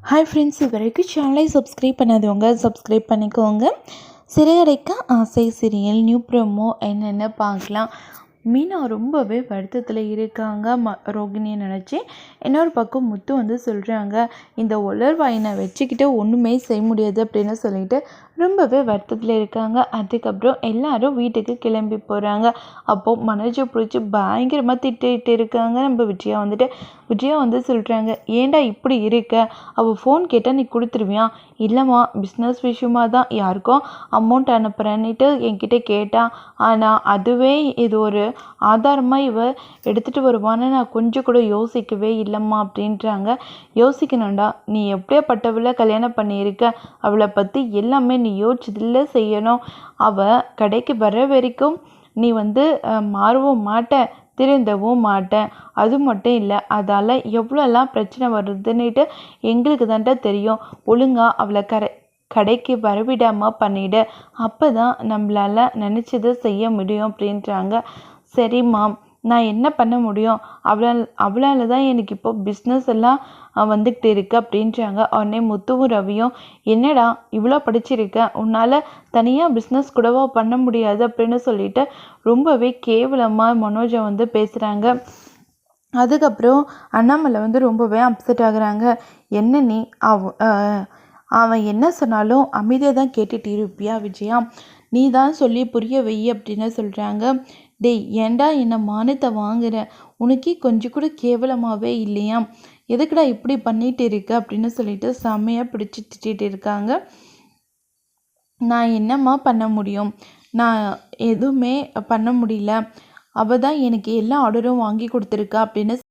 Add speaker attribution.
Speaker 1: Hi friends, இது வரைக்கும் சேனலை சப்ஸ்கிரைப் பண்ணாதவங்க சப்ஸ்கிரைப் பண்ணிக்கோங்க. சிறையடைக்க ஆசை சீரியல் நியூ ப்ரோமோ என்னென்ன பார்க்கலாம். மீனா ரொம்பவே வருத்தத்தில் இருக்காங்க ரோகிணியை நினச்சி. இன்னொரு பக்கம் முத்து வந்து சொல்கிறாங்க, இந்த உலர்வாயினை வச்சுக்கிட்டு ஒன்றுமே செய்ய முடியாது அப்படின்னு சொல்லிட்டு ரொம்பவே வருத்தத்தில் இருக்காங்க. அதுக்கப்புறம் எல்லாரும் வீட்டுக்கு கிளம்பி போகிறாங்க. அப்போது மனோஜை பிடிச்சி பயங்கரமாக திட்டிகிட்டு இருக்காங்க நம்ம விஜயா வந்து சொல்கிறாங்க, ஏண்டா இப்படி இருக்க, அவள் ஃபோன் கேட்டால் நீ கொடுத்துருவியா? இல்லைம்மா, பிஸ்னஸ் விஷயமாக தான் யாருக்கும் அமௌண்ட் அனுப்புகிறேன்னுட்டு என்கிட்ட கேட்டான். ஆனால் அதுவே இது ஒரு ஆதாரமாக இவ எடுத்துகிட்டு வருவான்னு நான் கொஞ்சம் கூட யோசிக்கவே இல்லைம்மா அப்படின்றாங்க. யோசிக்கணும்டா, நீ எப்படியாப்பட்டவளை கல்யாணம் பண்ணியிருக்க, அவளை பற்றி எல்லாமே நீ யோசிச்சதில்ல செய்யணும். அவள் கடைக்கு வர வரைக்கும் நீ வந்து மாறவும் மாட்ட, திருந்தவும் மாட்டேன். அது மட்டும் இல்லை, அதால் எவ்வளோலாம் பிரச்சனை வருதுன்னுட்டு எங்களுக்கு தான்டா தெரியும். ஒழுங்காக அவளை கடைக்கு வரவிடாமல் பண்ணிவிடு, அப்போ தான் நம்மளால் நினச்சதை செய்ய முடியும் அப்படின்றாங்க. சரிம்மா, நான் என்ன பண்ண முடியும், அவளால் தான் எனக்கு இப்போ பிஸ்னஸ் எல்லாம் வந்துக்கிட்டு இருக்கு அப்படின்றாங்க. உடனே முத்துவும் ரவியும், என்னடா இவ்வளோ படிச்சிருக்க, உன்னால் தனியாக பிஸ்னஸ் கூடவா பண்ண முடியாது அப்படின்னு சொல்லிட்டு ரொம்பவே கேவலமாக மனோஜை வந்து பேசுகிறாங்க. அதுக்கப்புறம் அண்ணாமலை வந்து ரொம்பவே அப்செட் ஆகுறாங்க. என்ன நீ அவன் என்ன சொன்னாலும் அமைதியாக தான் கேட்டுட்டு இருப்பியா விஜயா? நீ தான் சொல்லி புரிய வை அப்படின்னு சொல்கிறாங்க. டேய், ஏண்டா என்னை மானத்தை வாங்குற, உனக்கே கொஞ்சம் கூட கேவலமாகவே இல்லையா? எதுக்குடா இப்படி பண்ணிட்டு இருக்க அப்படின்னு சொல்லிட்டு செம்மையாக பிடிச்சி திட்டிகிட்டு இருக்காங்க. நான் என்னம்மா பண்ண முடியும், நான் எதுவுமே பண்ண முடியல, அவள் தான் எனக்கு எல்லா ஆர்டரும் வாங்கி கொடுத்துருக்கா அப்படின்னு